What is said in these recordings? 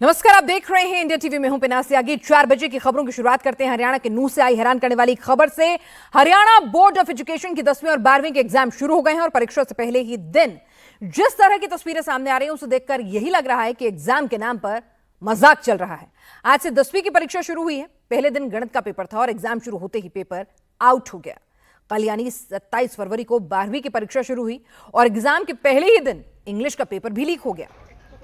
नमस्कार, आप देख रहे हैं इंडिया टीवी में हूं पिनाक त्यागी। 4 बजे की खबरों की शुरुआत करते हैं हरियाणा के नूंह से आई हैरान करने वाली खबर से। हरियाणा बोर्ड ऑफ एजुकेशन की 10वीं और 12वीं के एग्जाम शुरू हो गए हैं और परीक्षा से पहले ही दिन जिस तरह की तस्वीरें सामने आ रही हैं उसे देखकर यही लग रहा है कि एग्जाम के नाम पर मजाक चल रहा है। आज से 10वीं की परीक्षा शुरू हुई है। पहले दिन गणित का पेपर था और एग्जाम शुरू होते ही पेपर आउट हो गया। कल यानी 27 फरवरी को 12वीं की परीक्षा शुरू हुई और एग्जाम के पहले ही दिन इंग्लिश का पेपर भी लीक हो गया।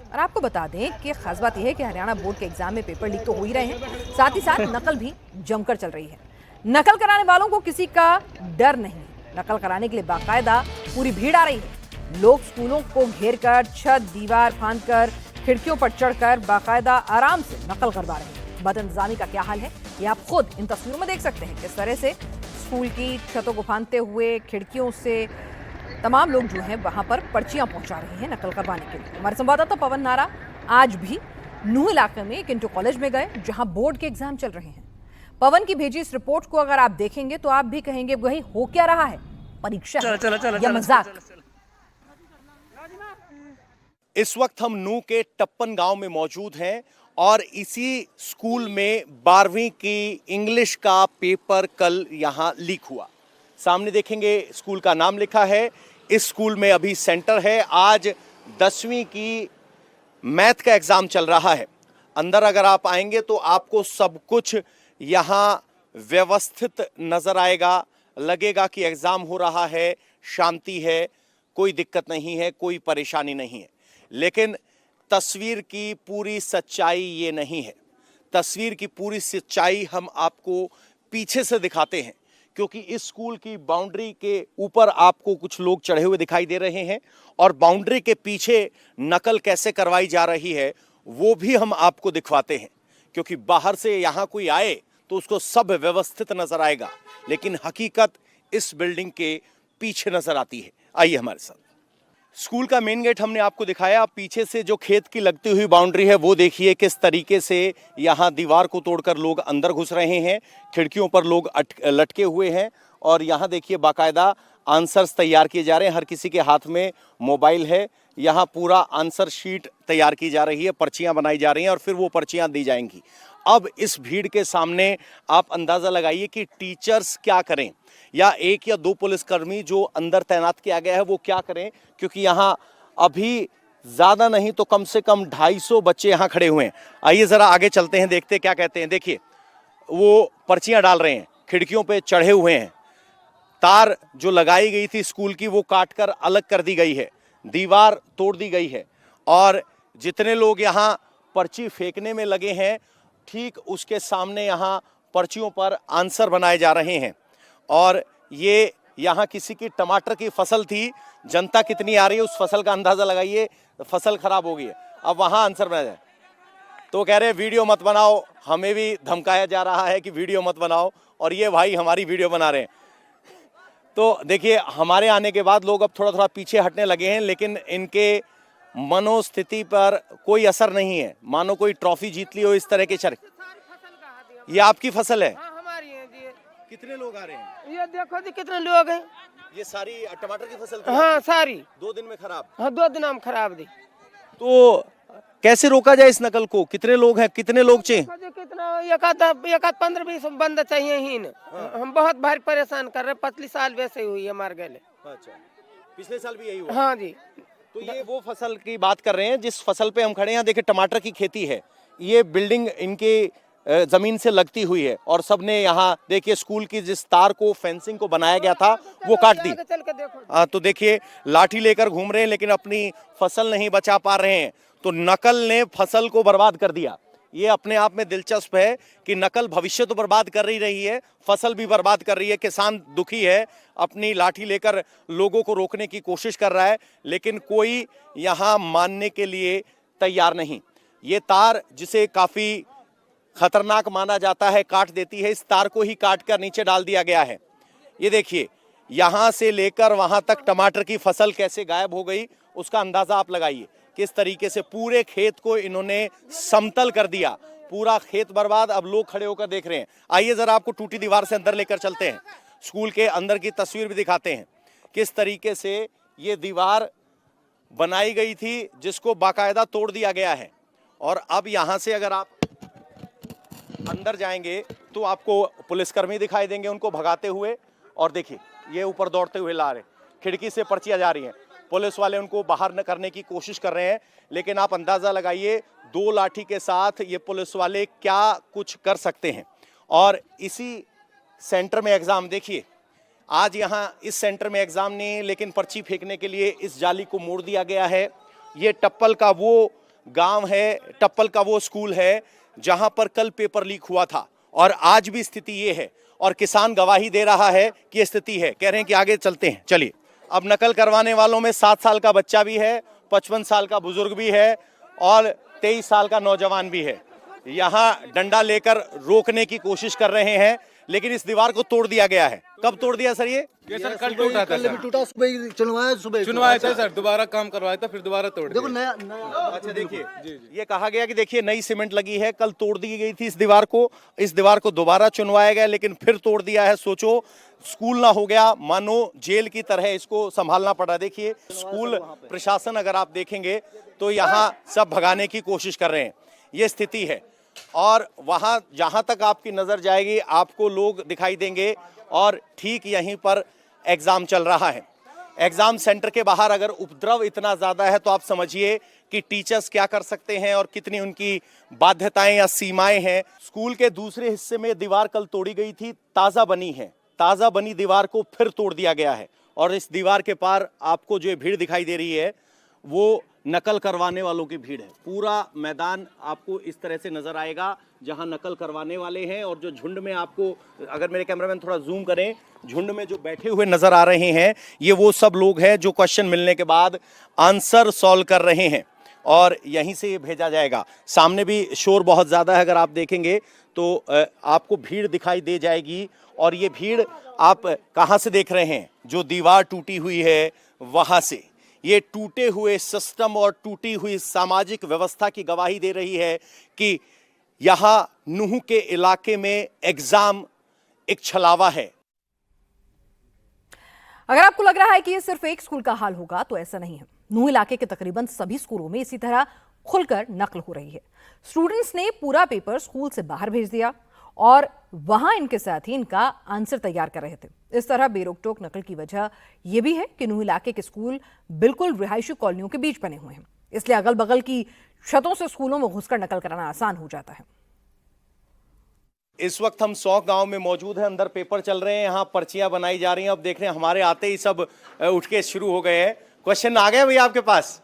और आपको बता दें कि खास बात यह है कि हरियाणा बोर्ड के एग्जाम में पेपर लीक तो हो ही रहे हैं, साथ ही साथ नकल भी जमकर चल रही है। नकल कराने वालों को किसी का डर नहीं। नकल कराने के लिए बाकायदा पूरी भीड़ आ रही है। लोग स्कूलों को घेरकर, छत दीवार फांदकर, खिड़कियों पर चढ़कर बाकायदा आराम से नकल करवा रहे हैं। बदइंतजामी का क्या हाल है ये आप खुद इन तस्वीरों में देख सकते हैं। किस तरह से स्कूल की छतों को फांदते हुए खिड़कियों से तमाम लोग जो हैं वहां पर पर्चियां पहुंचा रहे हैं नकल करवाने के लिए। हमारे संवाददाता पवन नारा आज भी नूंह इलाके में एक इंटर कॉलेज में गए जहां बोर्ड के एग्जाम चल रहे हैं। पवन की भेजी इस रिपोर्ट को अगर आप देखेंगे तो आप भी कहेंगे वही हो क्या रहा है, परीक्षा या मजाक। इस वक्त हम नूंह के टप्पन गांव में मौजूद हैं और इसी स्कूल में 12वीं की इंग्लिश का पेपर कल यहां लीक हुआ। सामने देखेंगे स्कूल का नाम लिखा है। इस स्कूल में अभी सेंटर है। आज 10वीं की मैथ का एग्जाम चल रहा है। अंदर अगर आप आएंगे तो आपको सब कुछ यहां व्यवस्थित नजर आएगा। लगेगा कि एग्जाम हो रहा है, शांति है, कोई दिक्कत नहीं है, कोई परेशानी नहीं है। लेकिन तस्वीर की पूरी सच्चाई ये नहीं है। तस्वीर की पूरी सच्चाई हम आपको पीछे से दिखाते हैं, क्योंकि इस स्कूल की बाउंड्री के ऊपर आपको कुछ लोग चढ़े हुए दिखाई दे रहे हैं और बाउंड्री के पीछे नकल कैसे करवाई जा रही है वो भी हम आपको दिखवाते हैं। क्योंकि बाहर से यहाँ कोई आए तो उसको सब व्यवस्थित नजर आएगा, लेकिन हकीकत इस बिल्डिंग के पीछे नजर आती है। आइए हमारे साथ। स्कूल का मेन गेट हमने आपको दिखाया। पीछे से जो खेत की लगती हुई बाउंड्री है वो देखिए किस तरीके से यहाँ दीवार को तोड़कर लोग अंदर घुस रहे हैं। खिड़कियों पर लोग लटके हुए हैं और यहाँ देखिए बाकायदा आंसर्स तैयार किए जा रहे हैं। हर किसी के हाथ में मोबाइल है। यहाँ पूरा आंसर शीट तैयार की जा रही है, पर्चियाँ बनाई जा रही हैं और फिर वो पर्चियाँ दी जाएंगी। अब इस भीड़ के सामने आप अंदाज़ा लगाइए कि टीचर्स क्या करें या 1 या 2 पुलिसकर्मी जो अंदर तैनात किया गया है वो क्या करें, क्योंकि यहाँ अभी ज़्यादा नहीं तो कम से कम 250 बच्चे यहाँ खड़े हुए हैं। आइए ज़रा आगे चलते हैं, देखते हैं क्या कहते हैं। देखिए वो पर्चियाँ डाल रहे हैं, खिड़कियों पे चढ़े हुए हैं। तार जो लगाई गई थी स्कूल की वो काट कर अलग कर दी गई है, दीवार तोड़ दी गई है और जितने लोग यहाँ पर्ची फेंकने में लगे हैं ठीक उसके सामने यहाँ पर्चियों पर आंसर बनाए जा रहे हैं। और ये यहाँ किसी की टमाटर की फसल थी, जनता कितनी आ रही है उस फसल का अंदाजा लगाइए। फसल खराब हो गई है, अब वहाँ आंसर बनाया जाए तो कह रहे वीडियो मत बनाओ। हमें भी धमकाया जा रहा है कि वीडियो मत बनाओ और ये भाई हमारी वीडियो बना रहे हैं। तो देखिए हमारे आने के बाद लोग अब थोड़ा थोड़ा पीछे हटने लगे हैं, लेकिन इनके मनोस्थिति पर कोई असर नहीं है। मानो कोई ट्रॉफी जीत ली हो इस तरह के चर। ये आपकी फसल है? हाँ, हमारी है जी। कितने लोग आ रहे हैं? ये देखो जी कितने लोग हैं। ये सारी टमाटर की फसल थी? हाँ सारी 2 दिन में खराब? हाँ 2 दिन हम खराब दी। तो कैसे रोका जाए इस नकल को? कितने लोग हैं, कितने लोग चाहिए? कितना एक आध 15-20 बंदा चाहिए ही न। हम बहुत भारी परेशान कर रहे। पिछले साल वैसे ही हुई हमारे गले। अच्छा, पिछले साल भी यही हुआ? हाँ जी। तो ये वो फसल की बात कर रहे हैं जिस फसल पे हम खड़े हैं। देखिए टमाटर की खेती है, ये बिल्डिंग इनके जमीन से लगती हुई है और सबने यहाँ देखिए स्कूल की जिस तार को फेंसिंग को बनाया गया था वो काट दी। तो देखिए लाठी लेकर घूम रहे हैं लेकिन अपनी फसल नहीं बचा पा रहे हैं। तो नकल ने फसल को बर्बाद कर दिया। ये अपने आप में दिलचस्प है कि नकल भविष्य तो बर्बाद कर ही रही है, फसल भी बर्बाद कर रही है। किसान दुखी है, अपनी लाठी लेकर लोगों को रोकने की कोशिश कर रहा है, लेकिन कोई यहाँ मानने के लिए तैयार नहीं। ये तार जिसे काफी खतरनाक माना जाता है काट देती है, इस तार को ही काट कर नीचे डाल दिया गया है। ये देखिए यहां से लेकर वहां तक टमाटर की फसल कैसे गायब हो गई उसका अंदाजा आप लगाइए। किस तरीके से पूरे खेत को इन्होंने समतल कर दिया, पूरा खेत बर्बाद। अब लोग खड़े होकर देख रहे हैं। आइए जरा आपको टूटी दीवार से अंदर लेकर चलते हैं, स्कूल के अंदर की तस्वीर भी दिखाते हैं किस तरीके से ये दीवार बनाई गई थी जिसको बाकायदा तोड़ दिया गया है और अब यहां से अगर आप अंदर जाएंगे तो आपको पुलिसकर्मी दिखाई देंगे उनको भगाते हुए, और देखिए ये ऊपर दौड़ते हुए ला रहे, खिड़की से पर्चियां जा रही हैं, पुलिस वाले उनको बाहर न करने की कोशिश कर रहे हैं, लेकिन आप अंदाजा लगाइए 2 लाठी के साथ ये पुलिस वाले क्या कुछ कर सकते हैं। और इसी सेंटर में एग्जाम देखिए, आज यहाँ इस सेंटर में एग्जाम नहीं, लेकिन पर्ची फेंकने के लिए इस जाली को मोड़ दिया गया है। ये टप्पल का वो गांव है, टप्पल का वो स्कूल है जहां पर कल पेपर लीक हुआ था, और आज भी स्थिति ये है, और किसान गवाही दे रहा है कि ये स्थिति है। कह रहे हैं कि आगे चलते हैं, चलिए। अब नकल करवाने वालों में 7 साल का बच्चा भी है, 55 साल का बुजुर्ग भी है, और 23 साल का नौजवान भी है। यहाँ डंडा लेकर रोकने की कोशिश कर रहे हैं, लेकिन इस दीवार को तोड़ दिया गया है। कब तोड़ दिया सर? ये सर कल टूटा था, कल भी टूटा, सुबह ही चुनवाया था सर, दोबारा काम करवाया था, फिर दोबारा तोड़ देखो दिया। नया अच्छा देखिए, ये कहा गया कि देखिए नई सीमेंट लगी है, कल तोड़ दी गई थी इस दीवार को दोबारा चुनवाया गया, लेकिन फिर तोड़ दिया है। सोचो, स्कूल ना हो गया, मानो जेल की तरह इसको संभालना पड़ा। देखिए स्कूल प्रशासन अगर आप देखेंगे तो यहाँ सब भगाने की कोशिश कर रहे हैं, ये स्थिति है। और वहां जहां तक आपकी नजर जाएगी आपको लोग दिखाई देंगे, और ठीक यहीं पर एग्जाम चल रहा है। एग्जाम सेंटर के बाहर अगर उपद्रव इतना ज्यादा है तो आप समझिए कि टीचर्स क्या कर सकते हैं और कितनी उनकी बाध्यताएं या सीमाएं हैं। स्कूल के दूसरे हिस्से में दीवार कल तोड़ी गई थी, ताजा बनी है, ताजा बनी दीवार को फिर तोड़ दिया गया है, और इस दीवार के पार आपको जो भीड़ दिखाई दे रही है वो नकल करवाने वालों की भीड़ है। पूरा मैदान आपको इस तरह से नजर आएगा जहां नकल करवाने वाले हैं, और जो झुंड में आपको, अगर मेरे कैमरामैन थोड़ा जूम करें, झुंड में जो बैठे हुए नजर आ रहे हैं ये वो सब लोग हैं जो क्वेश्चन मिलने के बाद आंसर सॉल्व कर रहे हैं, और यहीं से ये भेजा जाएगा। सामने भी शोर बहुत ज्यादा है, अगर आप देखेंगे तो आपको भीड़ दिखाई दे जाएगी। और ये भीड़ आप कहां से देख रहे हैं? जो दीवार टूटी हुई है वहां से। ये टूटे हुए सिस्टम और टूटी हुई सामाजिक व्यवस्था की गवाही दे रही है कि यहां नूह के इलाके में एग्जाम एक छलावा है। अगर आपको लग रहा है कि ये सिर्फ एक स्कूल का हाल होगा तो ऐसा नहीं है। नूह इलाके के तकरीबन सभी स्कूलों में इसी तरह खुलकर नकल हो रही है। स्टूडेंट्स ने पूरा पेपर स्कूल से बाहर भेज दिया और वहां इनके साथ ही इनका आंसर तैयार कर रहे थे। इस तरह बेरोक-टोक नकल की वजह यह भी है कि नूह इलाके के स्कूल बिल्कुल रिहायशी कॉलोनियों के बीच बने हुए हैं, इसलिए अगल बगल की छतों से स्कूलों में घुसकर नकल कराना आसान हो जाता है। इस वक्त हम सौख गांव में मौजूद हैं, अंदर पेपर चल रहे हैं, यहाँ पर्चियां बनाई जा रही हैं। अब देख रहे हैं हमारे आते ही सब उठ के शुरू हो गए हैं। क्वेश्चन आ गया भैया आपके पास?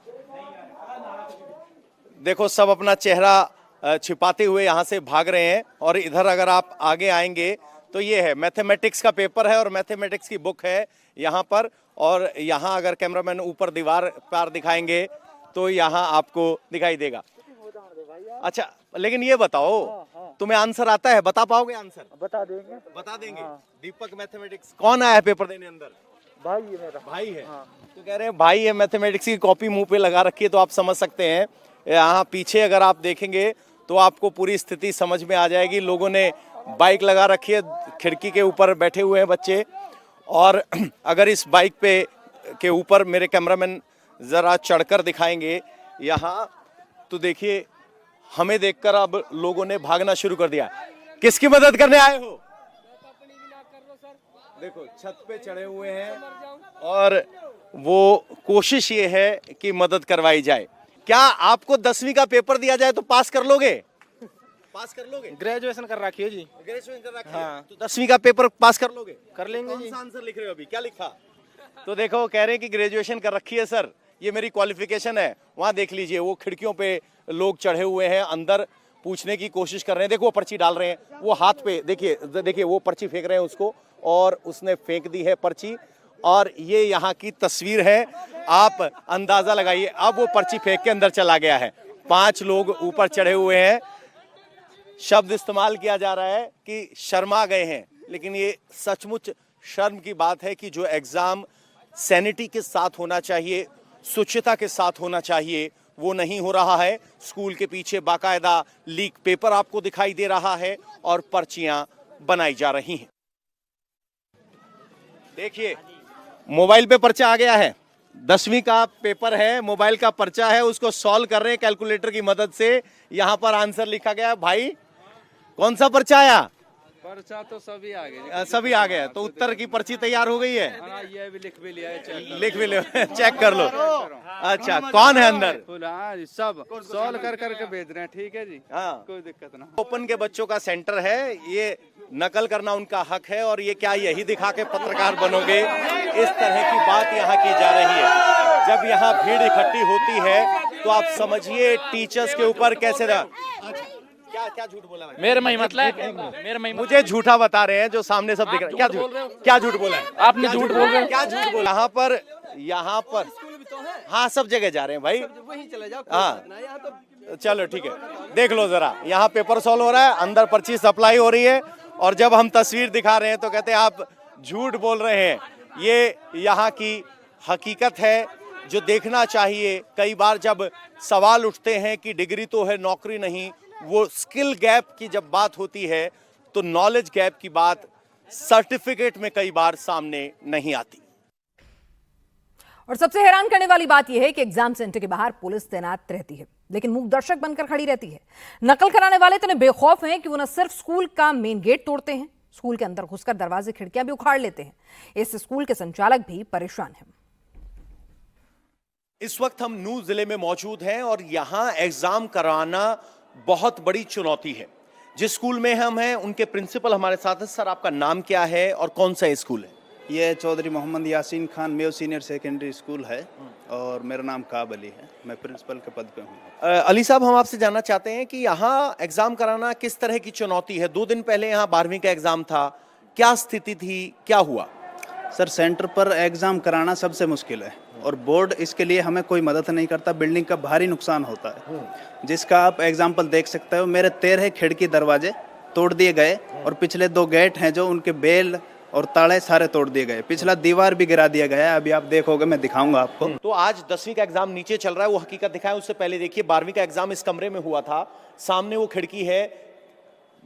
देखो सब अपना चेहरा छिपाते हुए यहाँ से भाग रहे हैं। और इधर अगर आप आगे आएंगे तो ये है मैथमेटिक्स का पेपर है और मैथमेटिक्स की बुक है यहाँ पर। और यहाँ अगर कैमरामैन ऊपर दीवार पर दिखाएंगे तो यहाँ आपको दिखाई देगा। अच्छा लेकिन ये बताओ, तुम्हें आंसर आता है? बता पाओगे आंसर? बता देंगे। बता देंगे। दीपक मैथमेटिक्स कौन आया है पेपर देने अंदर? भाई है मेरा। भाई है। तो कह रहे हैं भाई है, मैथमेटिक्स की कॉपी मुंह पे लगा रखी है, तो आप समझ सकते हैं। यहाँ पीछे अगर आप देखेंगे तो आपको पूरी स्थिति समझ में आ जाएगी। लोगों ने बाइक लगा रखी है, खिड़की के ऊपर बैठे हुए हैं बच्चे। और अगर इस बाइक पे के ऊपर मेरे कैमरामैन जरा चढ़कर दिखाएंगे यहाँ, तो देखिए हमें देखकर अब लोगों ने भागना शुरू कर दिया। किसकी मदद करने आए हो? देखो छत पे चढ़े हुए हैं और वो कोशिश ये है कि मदद करवाई जाए। क्या आपको 10वीं का पेपर दिया जाए तो पास कर लोगे? पास कर लोगे? ग्रेजुएशन कर रखी है जी। ग्रेजुएशन कर रखी है, तो 10वीं का पेपर पास कर लोगे? कर लेंगे कौन जी। सा आंसर लिख रहे हो अभी? क्या लिखा? तो देखो कह रहे हैं कि ग्रेजुएशन कर रखी है सर, ये मेरी क्वालिफिकेशन है। वहां देख लीजिए वो खिड़कियों पे लोग चढ़े हुए हैं, अंदर पूछने की कोशिश कर रहे हैं। देखो वो पर्ची डाल रहे हैं, वो हाथ पे देखिए वो पर्ची फेंक रहे हैं उसको, और उसने फेंक दी है पर्ची। और ये यहाँ की तस्वीर है, आप अंदाजा लगाइए। अब वो पर्ची फेंक के अंदर चला गया है। 5 लोग ऊपर चढ़े हुए हैं। शब्द इस्तेमाल किया जा रहा है कि शर्मा गए हैं, लेकिन ये सचमुच शर्म की बात है कि जो एग्जाम सैनिटी के साथ होना चाहिए, शुचिता के साथ होना चाहिए, वो नहीं हो रहा है। स्कूल के पीछे बाकायदा लीक पेपर आपको दिखाई दे रहा है और पर्चियां बनाई जा रही हैं। देखिए मोबाइल पे पर्चा आ गया है, 10वीं का पेपर है, मोबाइल का पर्चा है, उसको सॉल्व कर रहे हैं कैलकुलेटर की मदद से। यहाँ पर आंसर लिखा गया। भाई कौन सा पर्चा आया? पर्चा तो सभी आ गए। सभी आ गया। तो उत्तर की पर्ची तैयार हो गई है? हाँ, ये भी लिख भी लिया है, लिख भी लो, चेक कर लो। अच्छा, कौन है अंदर? हाँ जी, सब सॉल्व कर करके भेज रहे हैं। ठीक है जी, हाँ, कोई दिक्कत ना। ओपन के बच्चों का सेंटर है, ये नकल करना उनका हक है। और ये क्या यही दिखा के पत्रकार बनोगे, इस तरह की बात यहाँ की जा रही है। जब यहाँ भीड़ इकट्ठी होती है तो आप समझिए टीचर्स के ऊपर कैसे क्या झूठ बोला भाई? मेरे में ही मतलब मुझे झूठा बता रहे हैं जो सामने सब दिख रहा है। क्या झूठ, क्या झूठ बोला है? आपने झूठ बोल रहे हो। क्या झूठ बोला? यहाँ पर हाँ, सब जगह जा रहे हैं भाई। हाँ चलो ठीक है, देख लो जरा। यहाँ पेपर सॉल्व हो रहा है, अंदर पर्ची सप्लाई हो रही है, और जब हम तस्वीर दिखा रहे हैं तो कहते हैं आप झूठ बोल रहे हैं। ये यहाँ की हकीकत है जो देखना चाहिए। कई बार जब सवाल उठते हैं कि डिग्री तो है, नौकरी नहीं, वो स्किल गैप की जब बात होती है तो नॉलेज गैप की बात सर्टिफिकेट में कई बार सामने नहीं आती। और सबसे हैरान करने वाली बात यह है कि एग्जाम सेंटर के बाहर पुलिस तैनात रहती है, लेकिन मूक दर्शक बनकर खड़ी रहती है। नकल कराने वाले इतने बेखौफ हैं कि वो न सिर्फ स्कूल का मेन गेट तोड़ते हैं, स्कूल के अंदर घुसकर दरवाजे खिड़कियां भी उखाड़ लेते हैं। इस स्कूल के संचालक भी परेशान हैं। इस वक्त हम नूह जिले में मौजूद हैं और यहाँ एग्जाम कराना बहुत बड़ी चुनौती है। जिस स्कूल में हम हैं उनके प्रिंसिपल हमारे साथ हैं। सर, आपका नाम क्या है और कौन सा स्कूल है? ये चौधरी मोहम्मद यासीन खान मेव सीनियर सेकेंडरी स्कूल है और मेरा नाम काब अली है। मैं प्रिंसिपल के पद पे हूँ। अली साहब, हम आपसे जानना चाहते हैं कि यहाँ एग्जाम कराना किस तरह की चुनौती है? 2 दिन पहले यहाँ 12वीं का एग्जाम था, क्या स्थिति थी, क्या हुआ? सर, सेंटर पर एग्जाम कराना सबसे मुश्किल है और बोर्ड इसके लिए हमें कोई मदद नहीं करता। बिल्डिंग का भारी नुकसान होता है, जिसका आप एग्जाम्पल देख सकते हो। मेरे 13 खिड़की दरवाजे तोड़ दिए गए और पिछले 2 गेट हैं जो उनके बेल और ताले सारे तोड़ दिए गए। पिछला दीवार भी गिरा दिया गया है। अभी आप देखोगे, मैं दिखाऊंगा आपको। तो आज 10वीं का एग्जाम नीचे चल रहा है, वो हकीकत दिखाएं। उससे पहले देखिए 12वीं का एग्जाम इस कमरे में हुआ था। सामने वो खिड़की है,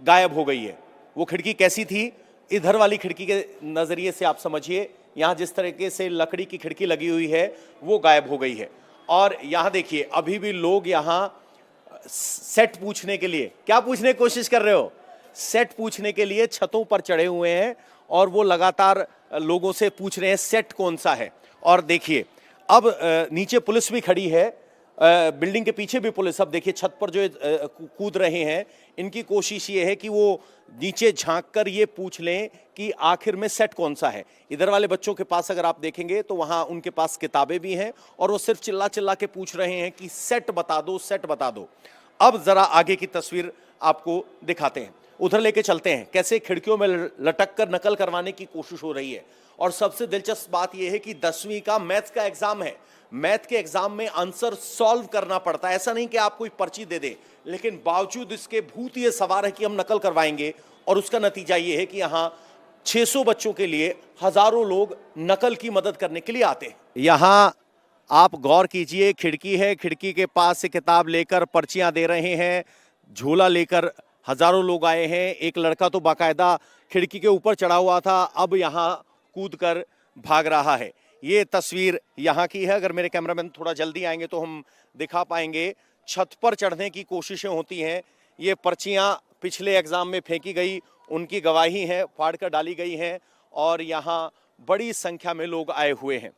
गायब हो गई है। वो खिड़की कैसी थी? इधर वाली खिड़की के नजरिए से आप समझिए, यहाँ जिस तरीके से लकड़ी की खिड़की लगी हुई है वो गायब हो गई है। और यहाँ देखिए अभी भी लोग यहाँ सेट पूछने के लिए, क्या पूछने की कोशिश कर रहे हो? सेट पूछने के लिए छतों पर चढ़े हुए हैं और वो लगातार लोगों से पूछ रहे हैं सेट कौन सा है। और देखिए अब नीचे पुलिस भी खड़ी है, बिल्डिंग के पीछे भी पुलिस। अब देखिए छत पर जो कूद रहे हैं, इनकी कोशिश ये है कि वो नीचे झांक कर ये पूछ लें कि आखिर में सेट कौन सा है। इधर वाले बच्चों के पास अगर आप देखेंगे तो वहां उनके पास किताबें भी हैं और वो सिर्फ चिल्ला चिल्ला के पूछ रहे हैं कि सेट बता दो, सेट बता दो। अब जरा आगे की तस्वीर आपको दिखाते हैं, उधर लेके चलते हैं कैसे खिड़कियों में लटक कर नकल करवाने की कोशिश हो रही है। और सबसे दिलचस्प बात यह है कि 10वीं का मैथ्स का एग्जाम है। मैथ के एग्जाम में आंसर सॉल्व करना पड़ता है। ऐसा नहीं कि आप कोई पर्ची दे दे, लेकिन बावजूद इसके भूत ये सवार है कि हम नकल करवाएंगे। और उसका नतीजा ये है कि यहाँ 600 बच्चों के लिए हजारों लोग नकल की मदद करने के लिए आते हैं। यहाँ आप गौर कीजिए, खिड़की है, खिड़की के पास से किताब लेकर पर्चियां दे रहे हैं, झोला लेकर हजारों लोग आए हैं। एक लड़का तो बाकायदा खिड़की के ऊपर चढ़ा हुआ था, अब यहाँ कूद कर भाग रहा है। ये तस्वीर यहाँ की है। अगर मेरे कैमरामैन थोड़ा जल्दी आएंगे तो हम दिखा पाएंगे। छत पर चढ़ने की कोशिशें होती हैं। ये पर्चियाँ पिछले एग्जाम में फेंकी गई, उनकी गवाही है, फाड़ कर डाली गई हैं और यहाँ बड़ी संख्या में लोग आए हुए हैं।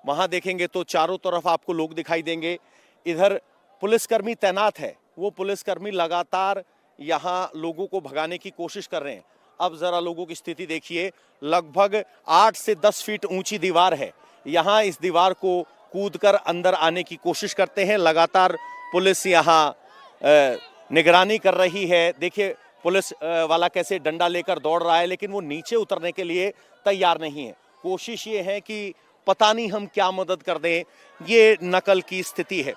वहाँ देखेंगे तो चारों तरफ आपको लोग दिखाई देंगे। इधर पुलिसकर्मी तैनात है, वो पुलिसकर्मी लगातार यहाँ लोगों को भगाने की कोशिश कर रहे हैं। अब जरा लोगों की स्थिति देखिए, लगभग 8 से 10 फीट ऊंची दीवार है। यहाँ इस दीवार को कूदकर अंदर आने की कोशिश करते हैं। लगातार पुलिस यहाँ निगरानी कर रही है। देखिए पुलिस वाला कैसे डंडा लेकर दौड़ रहा है, लेकिन वो नीचे उतरने के लिए तैयार नहीं है। कोशिश ये है कि पता नहीं हम क्या मदद कर दें। ये नकल की स्थिति है।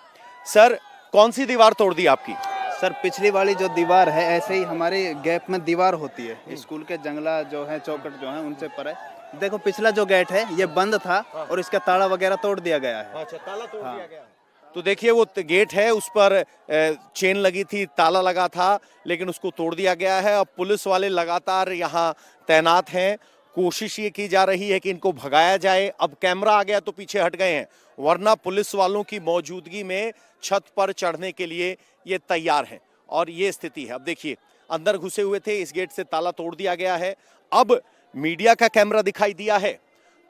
सर, कौन सी दीवार तोड़ दी आपकी? सर, पिछली वाली जो दीवार है, ऐसे ही हमारे गैप में दीवार होती है। स्कूल के जंगला जो है, चौकट जो है, उनसे पर है। देखो पिछला जो गेट है ये बंद था और इसका ताला वगैरह तोड़ दिया गया है। अच्छा, ताला तोड़ दिया गया है। तो देखिए वो गेट है, उस पर चेन लगी थी, ताला लगा था, लेकिन उसको तोड़ दिया गया है। अब पुलिस वाले लगातार यहाँ तैनात हैं। कोशिश ये की जा रही है कि इनको भगाया जाए। अब कैमरा आ गया तो पीछे हट गए हैं, वरना पुलिस वालों की मौजूदगी में छत पर चढ़ने के लिए ये तैयार हैं। और ये स्थिति है। अब देखिए, अंदर घुसे हुए थे, इस गेट से ताला तोड़ दिया गया है। अब मीडिया का कैमरा दिखाई दिया है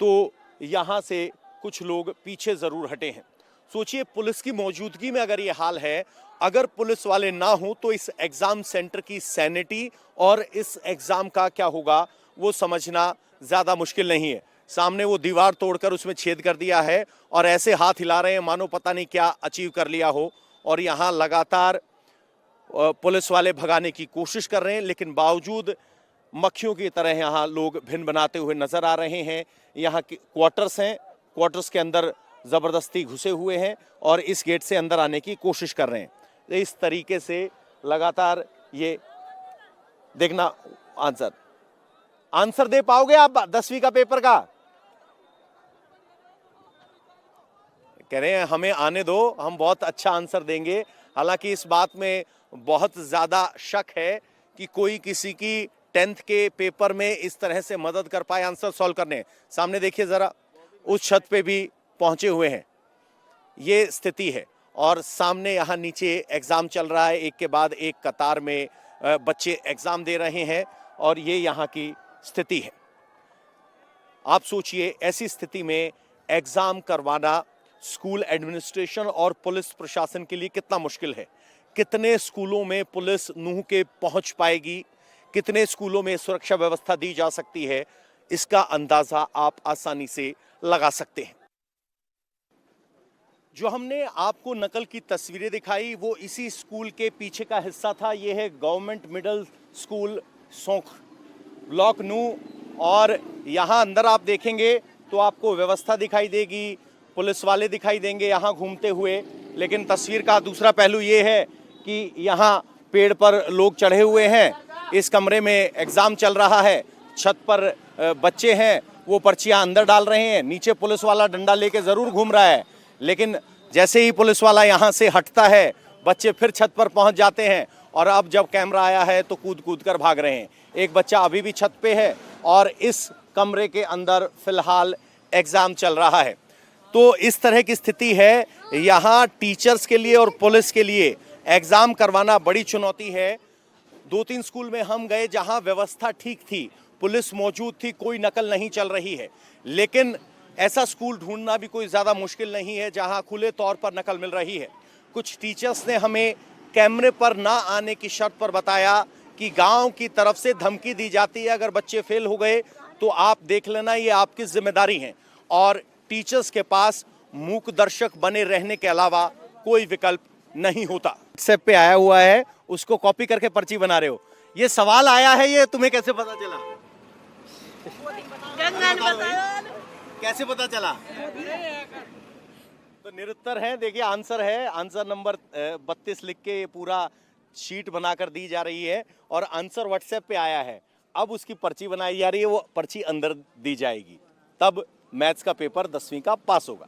तो यहां से कुछ लोग पीछे जरूर हटे हैं। सोचिए, पुलिस की मौजूदगी में अगर ये हाल है, अगर पुलिस वाले ना हो तो इस एग्जाम सेंटर की सैनिटी और इस एग्जाम का क्या होगा वो समझना ज्यादा मुश्किल नहीं है। सामने वो दीवार तोड़कर उसमें छेद कर दिया है और ऐसे हाथ हिला रहे हैं मानो पता नहीं क्या अचीव कर लिया हो। और यहाँ लगातार पुलिस वाले भगाने की कोशिश कर रहे हैं, लेकिन बावजूद मक्खियों की तरह यहाँ लोग भिन्न बनाते हुए नजर आ रहे हैं। यहाँ के क्वार्टर्स हैं, क्वार्टर्स के अंदर जबरदस्ती घुसे हुए हैं और इस गेट से अंदर आने की कोशिश कर रहे हैं। इस तरीके से लगातार ये देखना। आंसर दे पाओगे आप 10वीं का पेपर का? कह रहे हैं हमें आने दो, हम बहुत अच्छा आंसर देंगे। हालांकि इस बात में बहुत ज्यादा शक है कि कोई किसी की 10th के पेपर में इस तरह से मदद कर पाए आंसर सॉल्व करने। सामने देखिए जरा, उस छत पे भी पहुंचे हुए हैं। ये स्थिति है और सामने यहाँ नीचे एग्जाम चल रहा है, एक के बाद एक कतार में बच्चे एग्जाम दे रहे हैं और ये यहाँ की स्थिति है। आप सोचिए, ऐसी स्थिति में एग्जाम करवाना स्कूल एडमिनिस्ट्रेशन और पुलिस प्रशासन के लिए कितना मुश्किल है। कितने स्कूलों में पुलिस नूह के पहुंच पाएगी, कितने स्कूलों में सुरक्षा व्यवस्था दी जा सकती है, इसका अंदाजा आप आसानी से लगा सकते हैं। जो हमने आपको नकल की तस्वीरें दिखाई वो इसी स्कूल के पीछे का हिस्सा था। ये है government middle school Sonkh, block नू। और यहाँ अंदर आप देखेंगे तो आपको व्यवस्था दिखाई देगी, पुलिस वाले दिखाई देंगे यहाँ घूमते हुए। लेकिन तस्वीर का दूसरा पहलू ये है कि यहाँ पेड़ पर लोग चढ़े हुए हैं, इस कमरे में एग्जाम चल रहा है, छत पर बच्चे हैं, वो पर्चियाँ अंदर डाल रहे हैं, नीचे पुलिस वाला डंडा लेके ज़रूर घूम रहा है। लेकिन जैसे ही पुलिस वाला यहाँ से हटता है, बच्चे फिर छत पर पहुँच जाते हैं और अब जब कैमरा आया है तो कूद कूद कर भाग रहे हैं। एक बच्चा अभी भी छत पे है और इस कमरे के अंदर फिलहाल एग्जाम चल रहा है। तो इस तरह की स्थिति है। यहाँ टीचर्स के लिए और पुलिस के लिए एग्जाम करवाना बड़ी चुनौती है। 2-3 स्कूल में हम गए जहाँ व्यवस्था ठीक थी, पुलिस मौजूद थी, कोई नकल नहीं चल रही है। लेकिन ऐसा स्कूल ढूंढना भी कोई ज़्यादा मुश्किल नहीं है जहाँ खुले तौर पर नकल मिल रही है। कुछ टीचर्स ने हमें कैमरे पर ना आने की शर्त पर बताया कि गांव की तरफ से धमकी दी जाती है, अगर बच्चे फेल हो गए तो आप देख लेना, ये आपकी जिम्मेदारी है। और टीचर्स के पास मूक दर्शक बने रहने के अलावा कोई विकल्प नहीं होता। व्हाट्सएप पे आया हुआ है, उसको कॉपी करके पर्ची बना रहे हो। ये सवाल आया है, ये तुम्हें कैसे पता चला? कैसे पता चला? तो निरुत्तर है। देखिए आंसर है, आंसर नंबर 32 लिख के ये पूरा शीट बनाकर दी जा रही है और आंसर व्हाट्सएप पे आया है। अब उसकी पर्ची बनाई जा रही है, वो पर्ची अंदर दी जाएगी, तब मैथ्स का पेपर 10वीं का पास होगा।